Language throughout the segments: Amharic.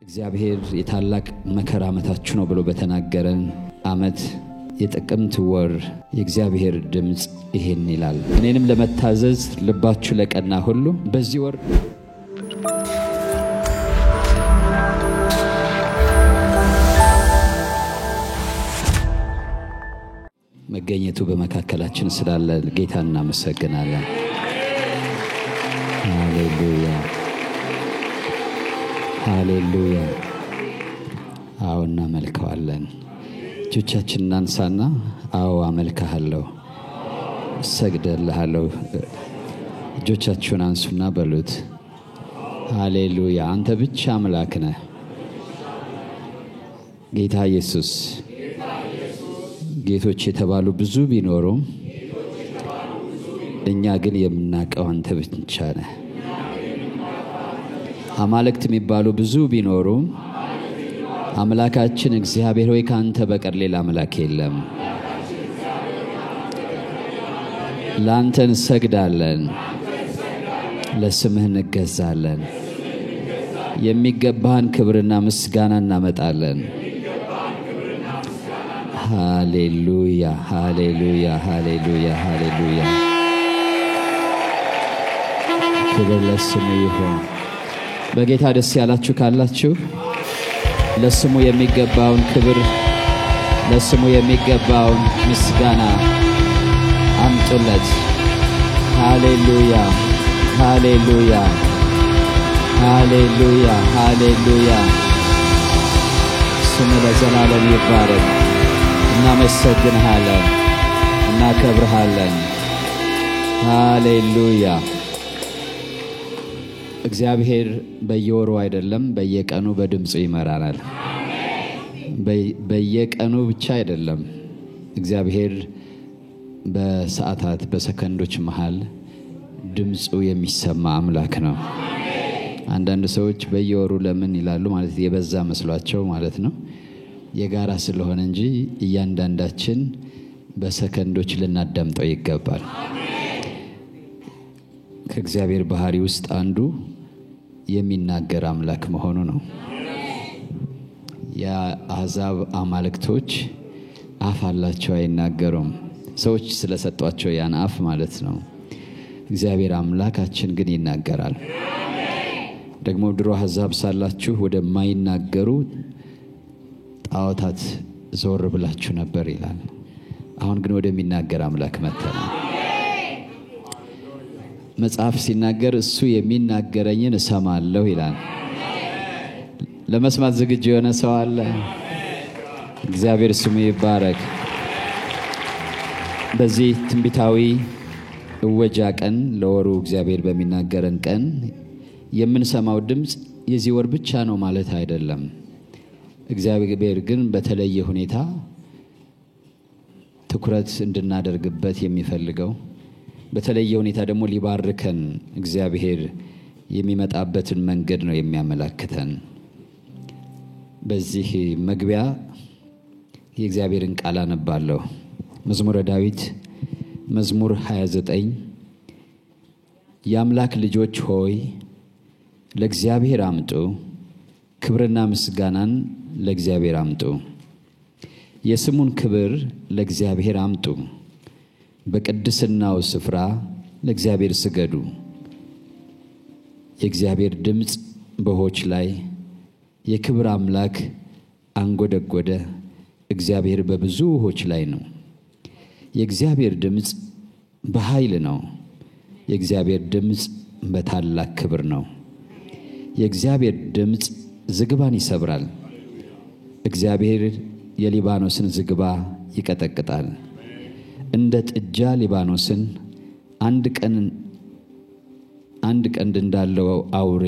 እግዚአብሔር የታላቅ መከራ ዓመታችሁ ነው ብሎ በተናገረን ዓመት የጥቅምት ወር የእግዚአብሔር ድምጽ ይሄን ይላል። እኔንም ለመታዘዝ ልባችሁ ለቀና ሁሉ በዚህ ወር መገኘቱ በመካከላችን ስላለ ጌታን እናመሰግናለን። ሃሌሉያ ሃሌሉያ። አዎና መልካዋለን እጆቻችንን እናንሳና አዎ አመልካለሁ ሰግደልሃለሁ። እጆቻችሁን አንሱና በሉት ሃሌሉያ። አንተ ብቻ አምላክ ነህ ጌታ ኢየሱስ። ጌቶች የተባሉ ብዙ ቢኖሩም እኛ ግን የምናውቀው አንተ ብቻ ነህ። አማልክት የሚባሉ ብዙ ቢኖሩም አምላካችን እግዚአብሔር ሆይ ካንተ በቀር ሌላ አምላክ የለም። ላንተ እንሰግዳለን፣ ለስምህ እንገዛለን፣ የሚገባህን ክብርና ምስጋና እናመጣለን። ሃሌሉያ ሃሌሉያ ሃሌሉያ ሃሌሉያ። ክብር ለስሙ ይሁን። በጌታ ደስ ያላችሁ ካላችሁ ለስሙ የሚገባውን ክብር ለስሙ የሚገባውን ምስጋና አምጡለት። ሃሌሉያ ሃሌሉያ ሃሌሉያ ሃሌሉያ። ስሙ ለዘላለም ይባረክ። እናመሰግንሃለን፣ እናከብርሃለን። ሃሌሉያ። እግዚአብሔር በየወሩ አይደለም በየቀኑ በድምጹ ይመራናል። በየቀኑ ብቻ አይደለም። እግዚአብሔር በሰዓታት በሰከንዶች መሃል ድምጹ የሚሰማ አምላክ ነው። አንዳንድ ሰዎች በየወሩ ለምን ይላሉ ማለት የበዛ መስሏቸው ማለት ነው። የጋራ ስለሆነ እንጂ እያንዳንዳችን በሰከንዶች ልናዳምጠው ይገባል። ከእግዚአብሔር ባህሪ ውስጥ አንዱ የሚናገር አምላክ መሆኑ ነው። የአሕዛብ አማልክቶች አፍ አላቸው አይናገሩም። ሰዎች ስለሰጧቸው ያን አፍ ማለት ነው። እግዚአብሔር አምላካችን ግን ይናገራል። ደግሞ ድሮ አሕዛብ ሳላችሁ ወደማይናገሩ ጣዖታት ዞር ብላችሁ ነበር ይላል። አሁን ግን ወደሚናገር አምላክ መጥተናል። መጽሐፍ ሲናገር እሱ የሚናገረኝን እሰማለሁ ይላል። ለመስማት ዝግጁ የሆነ ሰው አለ? እግዚአብሔር ስሙ ይባረክ። በዚህ ትንቢታዊ እወጃ ቀን ለወሩ እግዚአብሔር በሚናገረን ቀን የምንሰማው ድምጽ የዚህ ወር ብቻ ነው ማለት አይደለም። እግዚአብሔር ግን በተለየ ሁኔታ ትኩረት እንድናደርግበት የሚፈልገው በተለየ ሁኔታ ደግሞ ሊባርከን እግዚአብሔር የሚመጣበትን መንገድ ነው የሚያመላክተን። በዚህ መግቢያ የእግዚአብሔርን ቃል አነባለሁ። መዝሙረ ዳዊት መዝሙር 29 የአምላክ ልጆች ሆይ ለእግዚአብሔር አምጡ፣ ክብርና ምስጋናን ለእግዚአብሔር አምጡ። የስሙን ክብር ለእግዚአብሔር አምጡ፣ በቅድስናው ስፍራ ለእግዚአብሔር ስገዱ። የእግዚአብሔር ድምጽ በውኆች ላይ የክብር አምላክ አንጎደጎደ። እግዚአብሔር በብዙ ውኆች ላይ ነው። የእግዚአብሔር ድምጽ በኃይል ነው። የእግዚአብሔር ድምጽ በታላቅ ክብር ነው። የእግዚአብሔር ድምጽ ዝግባን ይሰብራል። እግዚአብሔር የሊባኖስን ዝግባ ይቀጠቅጣል። እንደ ጥጃ ሊባኖስን አንድ ቀንድ እንዳለው አውሬ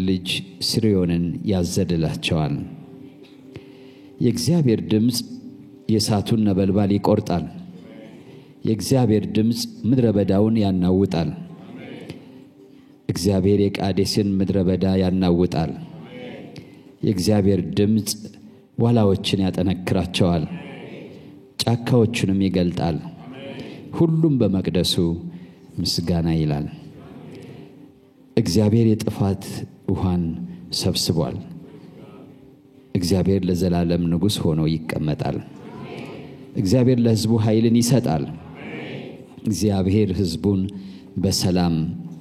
ልጅ ስርዮንን ያዘድላቸዋል። የእግዚአብሔር ድምጽ የእሳቱን ነበልባል ይቆርጣል። የእግዚአብሔር ድምጽ ምድረ በዳውን ያናውጣል። እግዚአብሔር የቃዴስን ምድረ በዳ ያናውጣል። የእግዚአብሔር ድምጽ ዋላዎችን ያጠነክራቸዋል፣ ጫካዎቹንም ይገልጣል። ሁሉም በመቅደሱ ምስጋና ይላል። እግዚአብሔር የጥፋት ውሃን ሰብስቧል፣ እግዚአብሔር ለዘላለም ንጉሥ ሆኖ ይቀመጣል። እግዚአብሔር ለሕዝቡ ኃይልን ይሰጣል። እግዚአብሔር ሕዝቡን በሰላም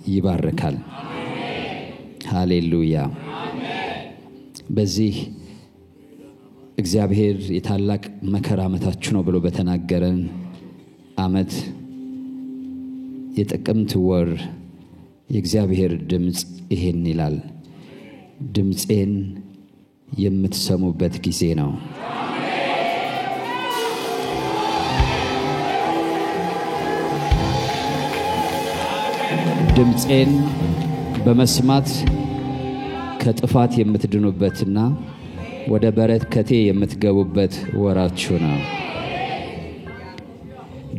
ይባርካል። ሃሌሉያ። በዚህ እግዚአብሔር የታላቅ መከራ ዓመታችሁ ነው ብሎ በተናገረን ዓመት የጥቅምት ወር የእግዚአብሔር ድምፅ ይሄን ይላል፣ ድምፄን የምትሰሙበት ጊዜ ነው። ድምፄን በመስማት ከጥፋት የምትድኑበትና ወደ በረከቴ የምትገቡበት ወራችሁ ነው።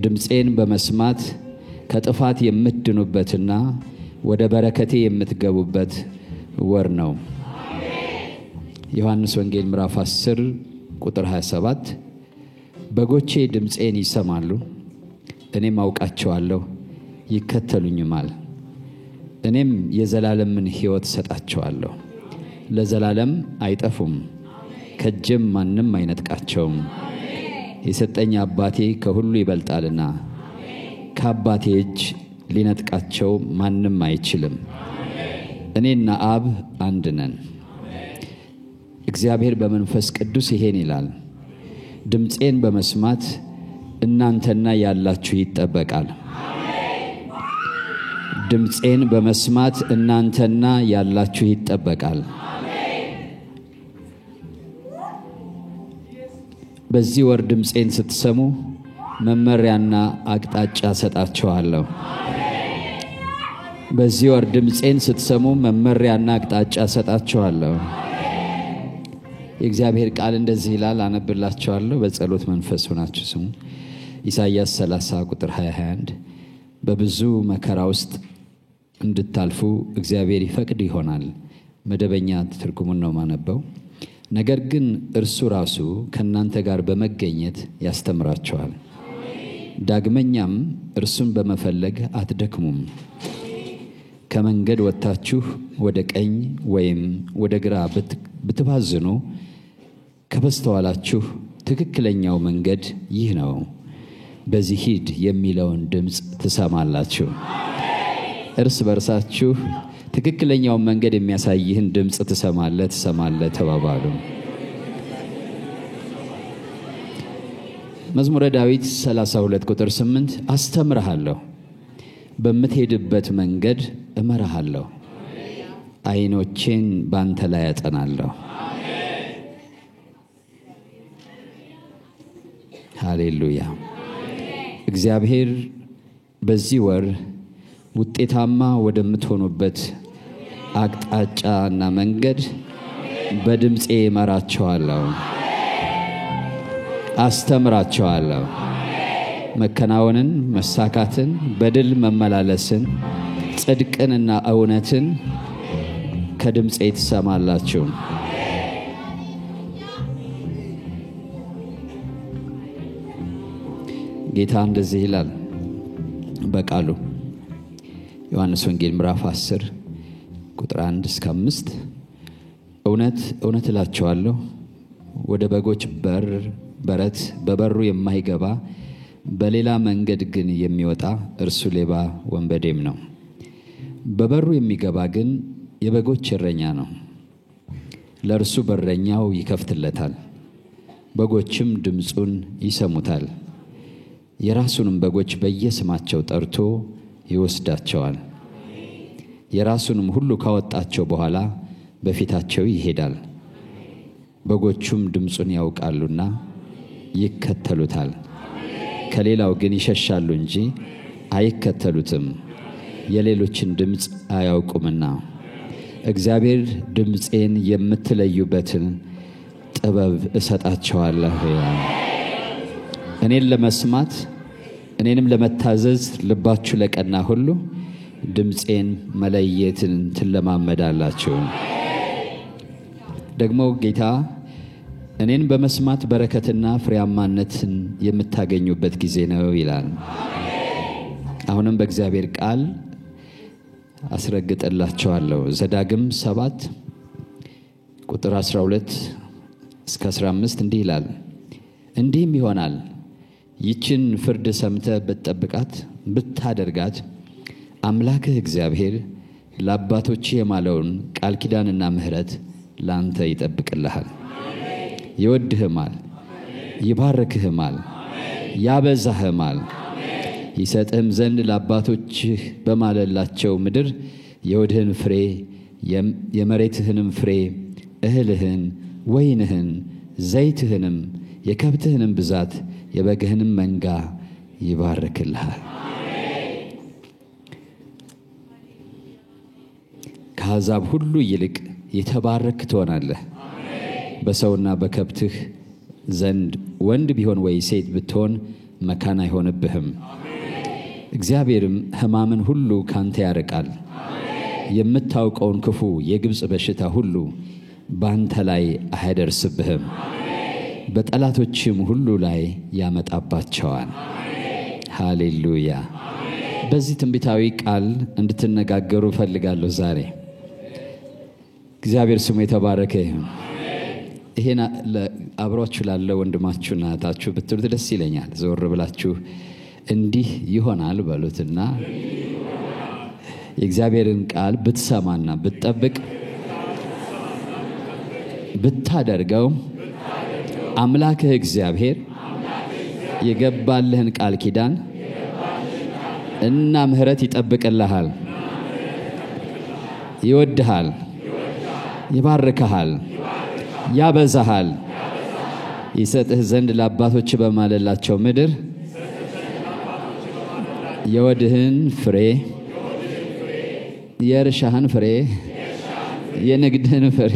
ድምፄን በመስማት ከጥፋት የምትድኑበትና ወደ በረከቴ የምትገቡበት ወር ነው። ዮሐንስ ወንጌል ምዕራፍ 10 ቁጥር 27 በጎቼ ድምፄን ይሰማሉ፣ እኔም አውቃቸዋለሁ፣ ይከተሉኝማል። እኔም የዘላለምን ሕይወት ሰጣቸዋለሁ፣ ለዘላለም አይጠፉም፣ ከእጄም ማንም አይነጥቃቸውም። የሰጠኝ አባቴ ከሁሉ ይበልጣልና ከአባቴ እጅ ሊነጥቃቸው ማንም አይችልም። እኔና አብ አንድ ነን። እግዚአብሔር በመንፈስ ቅዱስ ይሄን ይላል፣ ድምፄን በመስማት እናንተና ያላችሁ ይጠበቃል። ድምፄን በመስማት እናንተና ያላችሁ ይጠበቃል። በዚህ ወር ድምፄን ስትሰሙ መመሪያና አቅጣጫ ሰጣችኋለሁ። በዚህ ወር ድምፄን ስትሰሙ መመሪያና አቅጣጫ ሰጣችኋለሁ። የእግዚአብሔር ቃል እንደዚህ ይላል፣ አነብላችኋለሁ። በጸሎት መንፈስ ሆናችሁ ስሙ። ኢሳይያስ 30 ቁጥር 21 በብዙ መከራ ውስጥ እንድታልፉ እግዚአብሔር ይፈቅድ ይሆናል። መደበኛ ትርጉሙን ነው ማነበው። ነገር ግን እርሱ ራሱ ከእናንተ ጋር በመገኘት ያስተምራችኋል። ዳግመኛም እርሱን በመፈለግ አትደክሙም። ከመንገድ ወጥታችሁ ወደ ቀኝ ወይም ወደ ግራ ብትባዝኑ ከበስተኋላችሁ ትክክለኛው መንገድ ይህ ነው፣ በዚህ ሂድ የሚለውን ድምፅ ትሰማላችሁ። እርስ በርሳችሁ ትክክለኛውን መንገድ የሚያሳይህን ድምፅ ትሰማለህ ተባባሉ። መዝሙረ ዳዊት 32 ቁጥር 8 አስተምርሃለሁ፣ በምትሄድበት መንገድ እመራሃለሁ፣ ዓይኖቼን ባንተ ላይ አጸናለሁ። ሃሌሉያ። እግዚአብሔር በዚህ ወር ውጤታማ ወደምትሆኑበት አቅጣጫና መንገድ በድምፄ እመራቸዋለሁ፣ አስተምራቸዋለሁ። መከናወንን፣ መሳካትን፣ በድል መመላለስን፣ ጽድቅንና እውነትን ከድምፄ ትሰማላችሁ። ጌታ እንደዚህ ይላል በቃሉ ዮሐንስ ወንጌል ምዕራፍ 10 ቁጥር 1 እስከ 5 እውነት እውነት እላችኋለሁ ወደ በጎች በረት በበሩ የማይገባ በሌላ መንገድ ግን የሚወጣ እርሱ ሌባ ወንበዴም ነው። በበሩ የሚገባ ግን የበጎች እረኛ ነው። ለእርሱ በረኛው ይከፍትለታል፣ በጎችም ድምፁን ይሰሙታል። የራሱንም በጎች በየስማቸው ጠርቶ ይወስዳቸዋል። የራሱንም ሁሉ ካወጣቸው በኋላ በፊታቸው ይሄዳል። በጎቹም ድምፁን ያውቃሉና ይከተሉታል። ከሌላው ግን ይሸሻሉ እንጂ አይከተሉትም፣ የሌሎችን ድምፅ አያውቁምና። እግዚአብሔር ድምፄን የምትለዩበትን ጥበብ እሰጣቸዋለሁ። እኔን ለመስማት እኔንም ለመታዘዝ ልባችሁ ለቀና ሁሉ ድምፄን መለየትን ትለማመዳላችሁ። ደግሞ ጌታ እኔን በመስማት በረከትና ፍሬያማነትን የምታገኙበት ጊዜ ነው ይላል። አሁንም በእግዚአብሔር ቃል አስረግጥላችኋለሁ። ዘዳግም 7 ቁጥር 12 እስከ 15 እንዲህ ይላል እንዲህም ይሆናል ይችን ፍርድ ሰምተህ ብትጠብቃት ብታደርጋት አምላክህ እግዚአብሔር ለአባቶች የማለውን ቃል ኪዳንና ምህረት ላንተ ይጠብቅልሃል ይወድህማል ይባርክህማል ያበዛህማል ይሰጥህም ዘንድ ለአባቶችህ በማለላቸው ምድር የወድህን ፍሬ የመሬትህንም ፍሬ እህልህን ወይንህን ዘይትህንም የከብትህንም ብዛት የበግህንም መንጋ ይባርክልሃል ከአሕዛብ ሁሉ ይልቅ የተባረክ ትሆናለህ በሰውና በከብትህ ዘንድ ወንድ ቢሆን ወይ ሴት ብትሆን መካን አይሆንብህም እግዚአብሔርም ሕማምን ሁሉ ካንተ ያርቃል የምታውቀውን ክፉ የግብጽ በሽታ ሁሉ ባንተ ላይ አይደርስብህም በጠላቶችም ሁሉ ላይ ያመጣባቸዋል ሃሌሉያ በዚህ ትንቢታዊ ቃል እንድትነጋገሩ ፈልጋለሁ ዛሬ እግዚአብሔር ስሙ የተባረከ ይሁን ይሄን አብራችሁ ላለ ወንድማችሁና እህታችሁ ብትሉት ደስ ይለኛል ዘወር ብላችሁ እንዲህ ይሆናል በሉትና የእግዚአብሔርን ቃል ብትሰማና ብትጠብቅ ብታደርገው አምላክህ እግዚአብሔር የገባልህን ቃል ኪዳን እና ምህረት ይጠብቅልሃል ይወድሃል ይባርክሃል ያበዛሃል ይሰጥህ ዘንድ ለአባቶች በማለላቸው ምድር የወድህን ፍሬ የእርሻህን ፍሬ የንግድህን ፍሬ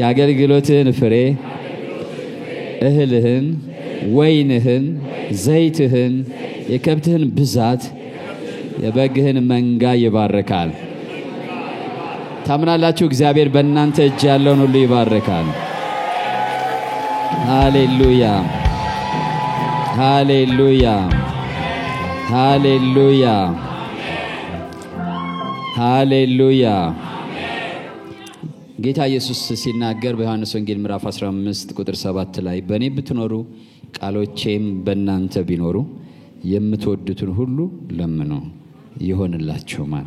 የአገልግሎትህን ፍሬ እህልህን ወይንህን ዘይትህን የከብትህን ብዛት የበግህን መንጋ ይባርካል ታምናላችሁ እግዚአብሔር በእናንተ እጅ ያለውን ሁሉ ይባርካል ሃሌሉያ ሃሌሉያ ሃሌሉያ ሃሌሉያ ጌታ ኢየሱስ ሲናገር በዮሐንስ ወንጌል ምዕራፍ 15 ቁጥር 7 ላይ በእኔ ብትኖሩ ቃሎቼም በእናንተ ቢኖሩ የምትወዱትን ሁሉ ለምኑ ይሆንላችኋል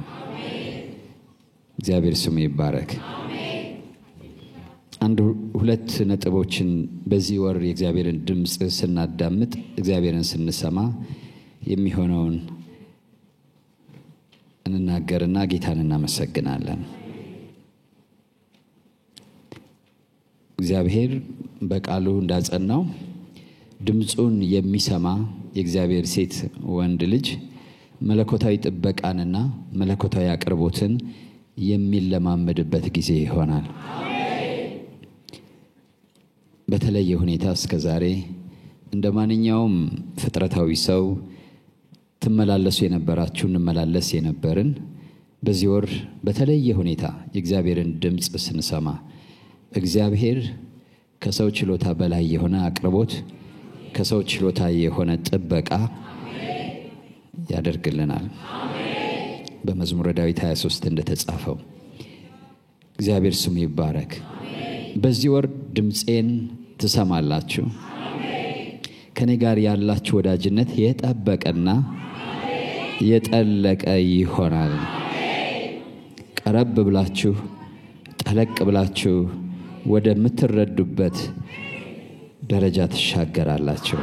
እግዚአብሔር ስሙ ይባረክ አንድ ሁለት ነጥቦችን በዚህ ወር የእግዚአብሔርን ድምጽ ስናዳምጥ እግዚአብሔርን ስንሰማ የሚሆነውን እንናገርና ጌታን እናመሰግናለን እግዚአብሔር በቃሉ እንዳጸናው ድምጹን የሚሰማ የእግዚአብሔር ሴት ወንድ ልጅ መለኮታዊ ጥበቃንና መለኮታዊ አቅርቦትን የሚለማመድበት ጊዜ ይሆናል በተለየ ሁኔታ እስከዛሬ እንደማንኛውም ፍጥረታዊ ሰው ተመላለሱ የነበራችሁ እንመላለስ የነበርን በዚህ ወር በተለየ ሁኔታ የእግዚአብሔርን ድምጽ ስንሰማ እግዚአብሔር ከሰው ችሎታ በላይ የሆነ አቅርቦት ከሰው ችሎታ የሆነ ጥበቃ ያደርግልናል በመዝሙረ ዳዊት 23 እንደተጻፈው እግዚአብሔር ስሙ ይባረክ በዚህ ወር ድምጼን ትሰማላችሁ ከኔ ጋር ያላችሁ ወዳጅነት የጠበቀና የጠለቀ ይሆናል ቀረብ ብላችሁ ጠለቅ ብላችሁ ወደ ምትረዱበት ደረጃ ተሻገራላችሁ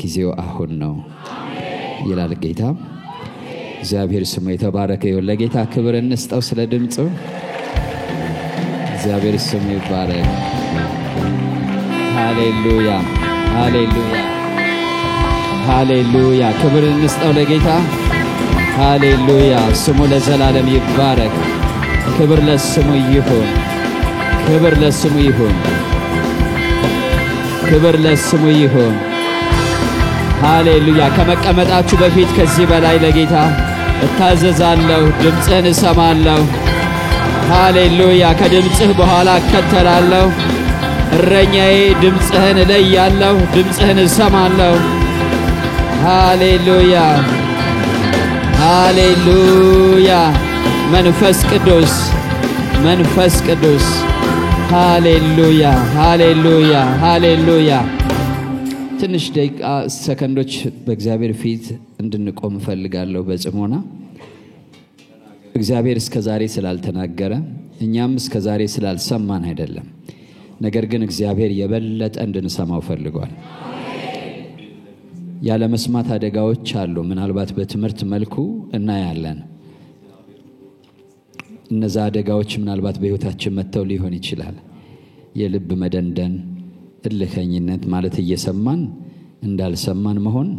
ጊዜው አሁን ነው ይላል ጌታ እግዚአብሔር ስሙ የተባረከ ይሁን ለጌታ ክብር እንስጠው ስለ ድምጹ እግዚአብሔር ስሙ ይባረክ ሃሌሉያ ሃሌሉያ ሃሌሉያ ክብር እንስጠው ለጌታ ሃሌሉያ ስሙ ለዘላለም ይባረክ ክብር ለስሙ ይሁን ክብር ለስሙ ይሁን ክብር ለስሙ ይሁን ሃሌሉያ ከመቀመጣችሁ በፊት ከዚህ በላይ ለጌታ እታዘዛለሁ ድምጽህን እሰማለሁ ሃሌሉያ ከድምጽህ በኋላ እከተላለሁ እረኛዬ ድምጽህን እለያለሁ ድምጽህን እሰማለሁ ሃሌሉያ ሃሌሉያ መንፈስ ቅዱስ ሃሌሉያ ሃሌሉያ ሃሌሉያ። ትንሽ ደቂቃ ሰከንዶች በእግዚአብሔር ፊት እንድንቆም ፈልጋለሁ በጽሞና። እግዚአብሔር እስከዛሬ ስላልተናገረ እኛም እስከዛሬ ስላልሰማን አይደለም፣ ነገር ግን እግዚአብሔር የበለጠ እንድንሰማው ፈልጓል። ያለ መስማት አደጋዎች አሉ። ምናልባት በትምህርት መልኩ እናያለን። እነዛ አደጋዎች ምናልባት በህይወታችን መተው ሊሆን ይችላል። የልብ መደንደን፣ እልህኝነት ማለት እየሰማን እንዳልሰማን መሆን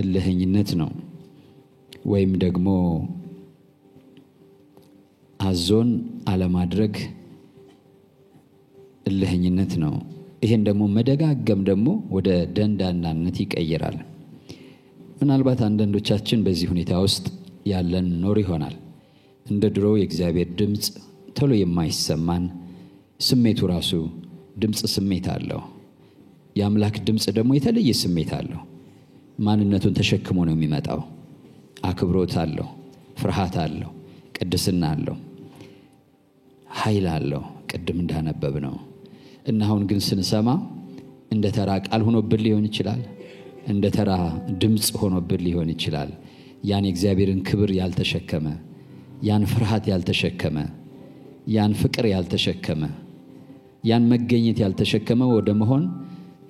እልህኝነት ነው። ወይም ደግሞ አዞን አለማድረግ እልህኝነት ነው። ይሄን ደግሞ መደጋገም ደግሞ ወደ ደንዳናነት ይቀየራል። ምናልባት አንዳንዶቻችን በዚህ ሁኔታ ውስጥ ያለን ኖር ይሆናል። እንደ ድሮ የእግዚአብሔር ድምጽ ቶሎ የማይሰማን፣ ስሜቱ ራሱ ድምጽ ስሜት አለው። የአምላክ ድምጽ ደግሞ የተለየ ስሜት አለው። ማንነቱን ተሸክሞ ነው የሚመጣው። አክብሮት አለው፣ ፍርሃት አለው፣ ቅድስና አለው፣ ኃይል አለው። ቅድም እንዳነበብ ነው። እና አሁን ግን ስንሰማ እንደ ተራ ቃል ሆኖብን ሊሆን ይችላል። እንደ ተራ ድምጽ ሆኖብን ሊሆን ይችላል። ያን የእግዚአብሔርን ክብር ያልተሸከመ፣ ያን ፍርሃት ያልተሸከመ፣ ያን ፍቅር ያልተሸከመ፣ ያን መገኘት ያልተሸከመ ወደ መሆን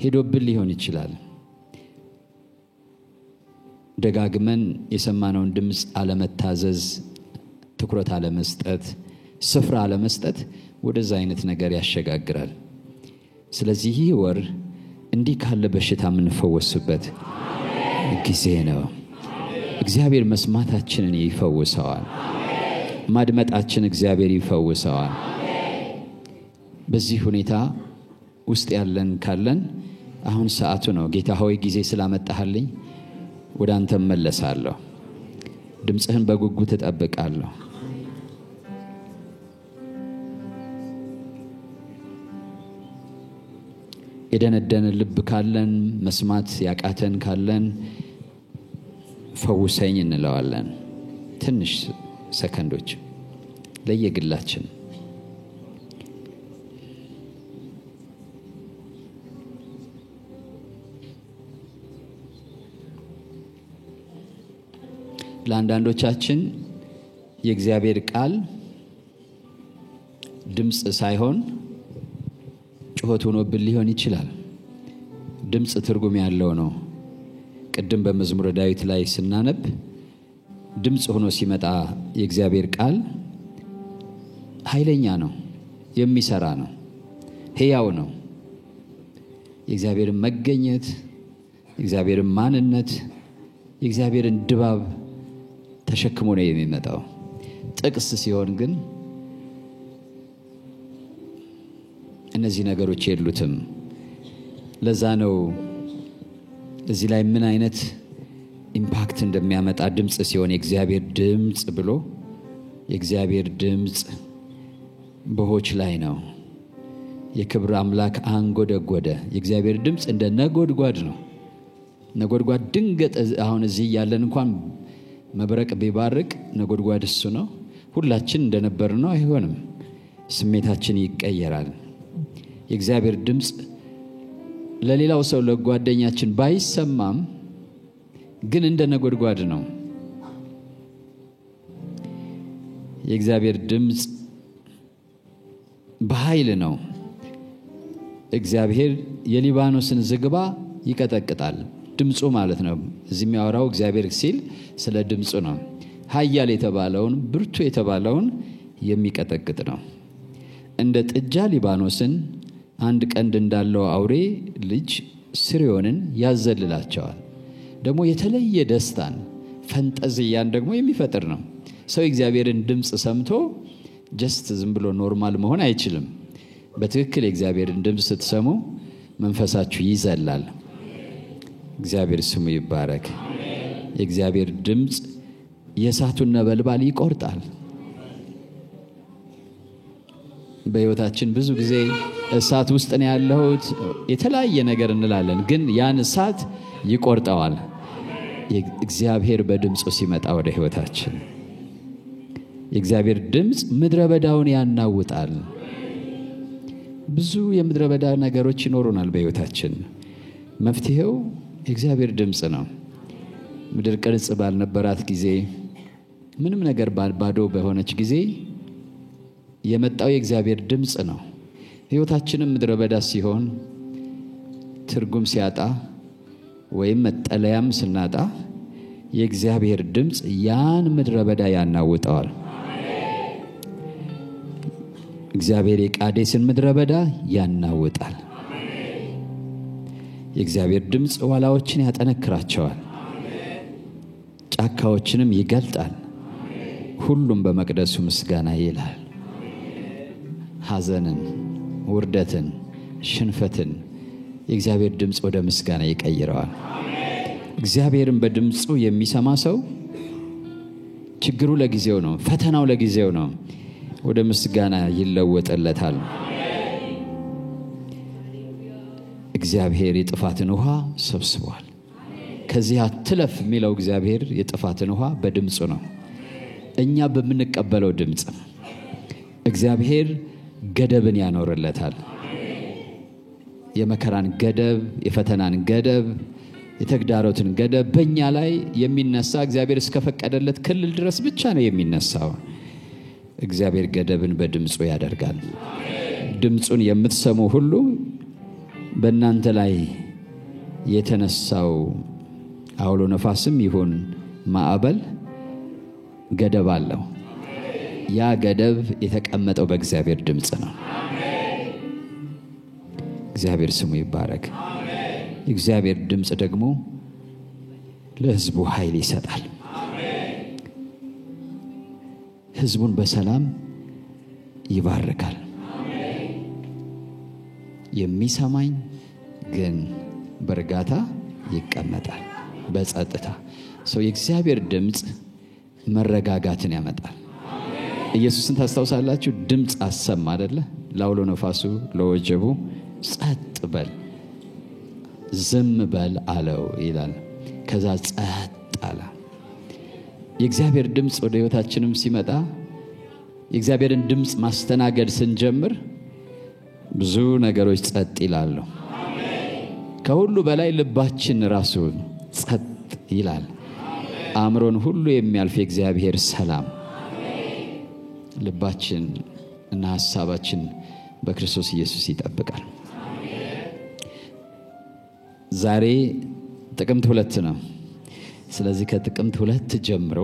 ሄዶብን ሊሆን ይችላል። ደጋግመን የሰማነውን ድምጽ አለመታዘዝ፣ ትኩረት አለመስጠት፣ ስፍራ አለመስጠት ወደዛ አይነት ነገር ያሸጋግራል። ስለዚህ ይህ ወር እንዲህ ካለ በሽታ የምንፈወስበት ጊዜ ነው። እግዚአብሔር መስማታችንን ይፈውሰዋል። ማድመጣችን እግዚአብሔር ይፈውሰዋል። በዚህ ሁኔታ ውስጥ ያለን ካለን አሁን ሰዓቱ ነው። ጌታ ሆይ ጊዜ ስላመጣህልኝ ወደ አንተ መለሳለሁ። ድምጽህን በጉጉት እጠብቃለሁ። የደነደነ ልብ ካለን፣ መስማት ያቃተን ካለን ፈውሰኝ እንለዋለን። ትንሽ ሰከንዶች ለየግላችን ለአንዳንዶቻችን የእግዚአብሔር ቃል ድምጽ ሳይሆን ጩኸት ሆኖብን ሊሆን ይችላል። ድምጽ ትርጉም ያለው ነው። ቅድም በመዝሙረ ዳዊት ላይ ስናነብ ድምጽ ሆኖ ሲመጣ የእግዚአብሔር ቃል ኃይለኛ ነው፣ የሚሰራ ነው፣ ሕያው ነው። የእግዚአብሔርን መገኘት፣ የእግዚአብሔርን ማንነት፣ የእግዚአብሔርን ድባብ ተሸክሞ ነው የሚመጣው። ጥቅስ ሲሆን ግን እነዚህ ነገሮች የሉትም። ለዛ ነው እዚህ ላይ ምን አይነት ኢምፓክት እንደሚያመጣ ድምጽ ሲሆን የእግዚአብሔር ድምጽ ብሎ የእግዚአብሔር ድምጽ በሆች ላይ ነው። የክብር አምላክ አንጎደጎደ። የእግዚአብሔር ድምጽ እንደ ነጎድጓድ ነው። ነጎድጓድ ድንገት አሁን እዚህ ያለን እንኳን መብረቅ ቢባርቅ ነጎድጓድ እሱ ነው። ሁላችን እንደነበር ነው አይሆንም። ስሜታችን ይቀየራል። የእግዚአብሔር ድምጽ ለሌላው ሰው ለጓደኛችን ባይሰማም ግን እንደ ነጎድጓድ ነው። የእግዚአብሔር ድምጽ በኃይል ነው። እግዚአብሔር የሊባኖስን ዝግባ ይቀጠቅጣል። ድምጹ ማለት ነው። እዚህ የሚያወራው እግዚአብሔር ሲል ስለ ድምጹ ነው። ኃያል የተባለውን ብርቱ የተባለውን የሚቀጠቅጥ ነው። እንደ ጥጃ ሊባኖስን አንድ ቀንድ እንዳለው አውሬ ልጅ ስሪዮንን ያዘልላቸዋል። ደግሞ የተለየ ደስታን ፈንጠዝያን ደግሞ የሚፈጥር ነው። ሰው እግዚአብሔርን ድምጽ ሰምቶ ጀስት ዝም ብሎ ኖርማል መሆን አይችልም። በትክክል የእግዚአብሔርን ድምጽ ስትሰሙ መንፈሳችሁ ይዘላል። እግዚአብሔር ስሙ ይባረክ። የእግዚአብሔር ድምጽ የእሳቱን ነበልባል ይቆርጣል። በሕይወታችን ብዙ ጊዜ እሳት ውስጥ ነው ያለሁት የተለያየ ነገር እንላለን፣ ግን ያን እሳት ይቆርጠዋል እግዚአብሔር በድምጹ ሲመጣ ወደ ሕይወታችን። የእግዚአብሔር ድምጽ ምድረ በዳውን ያናውጣል። ብዙ የምድረ በዳ ነገሮች ይኖሩናል በህይወታችን። መፍትሄው የእግዚአብሔር ድምጽ ነው። ምድር ቅርጽ ባልነበራት ጊዜ ምንም ነገር ባዶ በሆነች ጊዜ የመጣው የእግዚአብሔር ድምጽ ነው። ህይወታችንም ምድረ በዳ ሲሆን ትርጉም ሲያጣ ወይም መጠለያም ስናጣ የእግዚአብሔር ድምጽ ያን ምድረ በዳ ያናውጣል። እግዚአብሔር የቃዴስን ምድረ በዳ ያናውጣል። የእግዚአብሔር ድምጽ ዋላዎችን ያጠነክራቸዋል፣ ጫካዎችንም ይገልጣል። ሁሉም በመቅደሱ ምስጋና ይላል። ሐዘንን፣ ውርደትን፣ ሽንፈትን የእግዚአብሔር ድምጽ ወደ ምስጋና ይቀይረዋል። እግዚአብሔርን በድምጹ የሚሰማ ሰው ችግሩ ለጊዜው ነው፣ ፈተናው ለጊዜው ነው፣ ወደ ምስጋና ይለወጥለታል። እግዚአብሔር የጥፋትን ውሃ ሰብስቧል። ከዚህ አትለፍ የሚለው እግዚአብሔር የጥፋትን ውሃ በድምጹ ነው። እኛ በምንቀበለው ድምጽ እግዚአብሔር ገደብን ያኖርለታል። የመከራን ገደብ፣ የፈተናን ገደብ፣ የተግዳሮትን ገደብ በእኛ ላይ የሚነሳ እግዚአብሔር እስከፈቀደለት ክልል ድረስ ብቻ ነው የሚነሳው። እግዚአብሔር ገደብን በድምጹ ያደርጋል። ድምጹን የምትሰሙ ሁሉ በእናንተ ላይ የተነሳው አውሎ ነፋስም ይሁን ማዕበል ገደብ አለው። ያ ገደብ የተቀመጠው በእግዚአብሔር ድምጽ ነው። እግዚአብሔር ስሙ ይባረክ። እግዚአብሔር ድምጽ ደግሞ ለሕዝቡ ኃይል ይሰጣል። ሕዝቡን በሰላም ይባርካል። የሚሰማኝ ግን በርጋታ ይቀመጣል፣ በጸጥታ። ሰው የእግዚአብሔር ድምጽ መረጋጋትን ያመጣል። ኢየሱስን ታስታውሳላችሁ? ድምጽ አሰማ አይደለ? ላውሎ ነፋሱ ለወጀቡ ጸጥ በል ዝም በል አለው ይላል። ከዛ ጸጥ አለ። የእግዚአብሔር ድምጽ ወደ ህይወታችንም ሲመጣ የእግዚአብሔርን ድምጽ ማስተናገድ ስንጀምር ብዙ ነገሮች ጸጥ ይላሉ። ከሁሉ በላይ ልባችን ራሱ ጸጥ ይላል። አእምሮን ሁሉ የሚያልፍ የእግዚአብሔር ሰላም ልባችን እና ሐሳባችን በክርስቶስ ኢየሱስ ይጠብቃል። ዛሬ ጥቅምት 2 ነው። ስለዚህ ከጥቅምት 2 ጀምሮ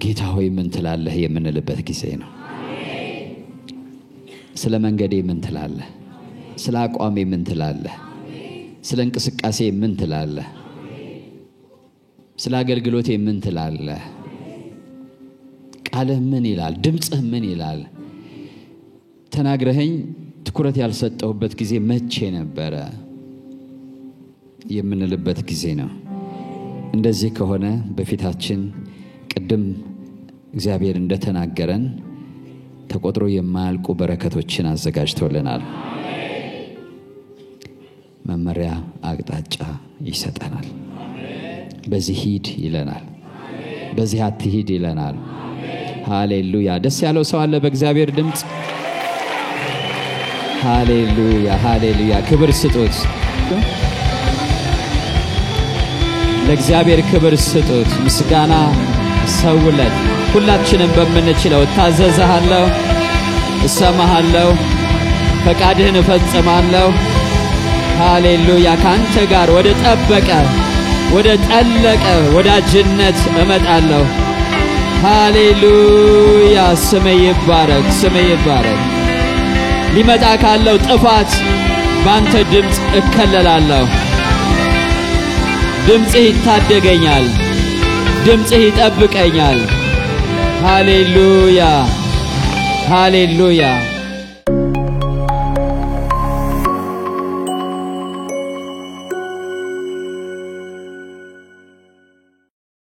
ጌታ ሆይ ምን ትላለህ የምንልበት ጊዜ ነው። ስለ መንገዴ ምን ትላለህ? ስለ አቋሜ ምን ትላለህ? ስለ እንቅስቃሴ ምን ትላለህ? ስለ አገልግሎቴ ምን ትላለህ? ቃልህ ምን ይላል? ድምጽህ ምን ይላል? ተናግረኸኝ ትኩረት ያልሰጠሁበት ጊዜ መቼ ነበረ የምንልበት ጊዜ ነው። እንደዚህ ከሆነ በፊታችን ቅድም እግዚአብሔር እንደተናገረን ተቆጥሮ የማያልቁ በረከቶችን አዘጋጅቶልናል። መመሪያ አቅጣጫ ይሰጠናል። በዚህ ሂድ ይለናል፣ በዚህ አትሂድ ይለናል። ሃሌሉያ! ደስ ያለው ሰው አለ በእግዚአብሔር ድምጽ? ሃሌሉያ ሃሌሉያ! ክብር ስጡት፣ ለእግዚአብሔር ክብር ስጡት፣ ምስጋና ሰውለት። ሁላችንም በመንችለው ታዘዛለሁ፣ እሰማሃለሁ፣ ፈቃድህን እፈጽማለሁ። ሃሌሉያ! ካንተ ጋር ወደ ጠበቀ ወደ ጠለቀ ወዳጅነት እመጣለሁ። ሃሌሉያ! ስም ይባረክ፣ ስም ይባረክ። ሊመጣ ካለው ጥፋት ባንተ ድምጽ እከለላለሁ። ድምጽህ ይታደገኛል፣ ድምጽህ ይጠብቀኛል። ሃሌሉያ ሃሌሉያ!